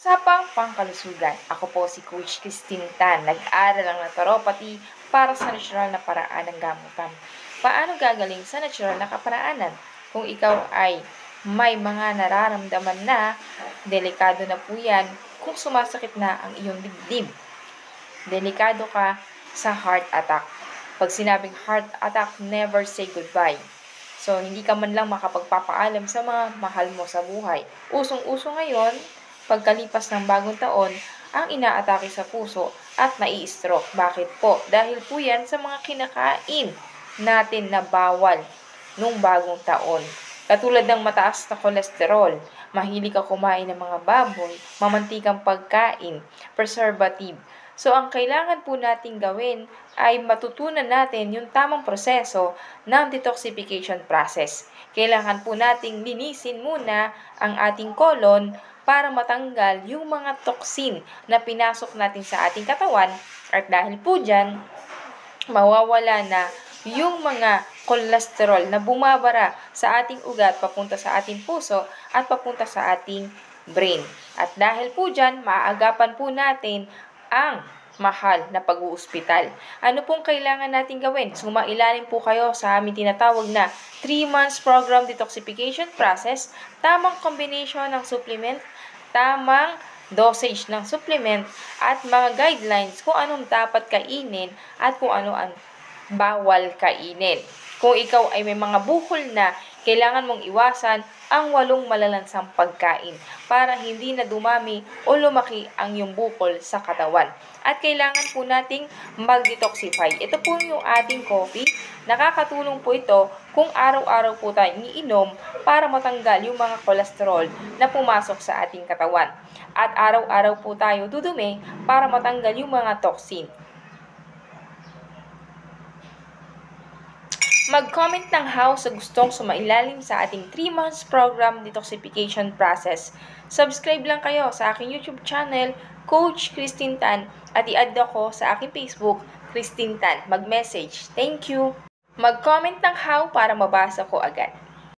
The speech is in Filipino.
Sa pangkalusugan, ako po si Coach Christine Tan, nag-aral ng naturopathy para sa natural na paraan ng gamutan. Paano gagaling sa natural na kaparaanan? Kung ikaw ay may mga nararamdaman na, delikado na po yan kung sumasakit na ang iyong dibdib. Delikado ka sa heart attack. Pag sinabing heart attack, never say goodbye. So, hindi ka man lang makapagpapaalam sa mga mahal mo sa buhay. Usong-uso ngayon, pagkalipas ng bagong taon, ang inaatake sa puso at nai-stroke. Bakit po? Dahil po yan sa mga kinakain natin na bawal nung bagong taon. Katulad ng mataas na kolesterol, mahilig ka kumain ng mga baboy, mamantikang pagkain, preservative. So, ang kailangan po nating gawin ay matutunan natin yung tamang proseso ng detoxification process. Kailangan po nating linisin muna ang ating colon para matanggal yung mga toxin na pinasok natin sa ating katawan at dahil po dyan, mawawala na yung mga cholesterol na bumabara sa ating ugat papunta sa ating puso at papunta sa ating brain. At dahil po dyan, maaagapan po natin ang mahal na pag-uuspital. Ano pong kailangan natin gawin? Sumailalim po kayo sa aming tinatawag na 3 months program detoxification process, tamang combination ng supplement, tamang dosage ng supplement, at mga guidelines kung anong dapat kainin at kung ano ang bawal kainin. Kung ikaw ay may mga bukol na, kailangan mong iwasan ang 8 malalansang pagkain para hindi na dumami o lumaki ang iyong bukol sa katawan. At kailangan po nating mag-detoxify. Ito po yung ating coffee. Nakakatulong po ito kung araw-araw po tayong iinom para matanggal yung mga kolesterol na pumasok sa ating katawan. At araw-araw po tayo dudumi para matanggal yung mga toxin. Mag-comment ng how sa gustong sumailalim sa ating 3 months program detoxification process. Subscribe lang kayo sa aking YouTube channel, Coach Christine Tan, at i-add ako sa aking Facebook, Christine Tan. Mag-message. Thank you! Mag-comment ng how para mabasa ko agad.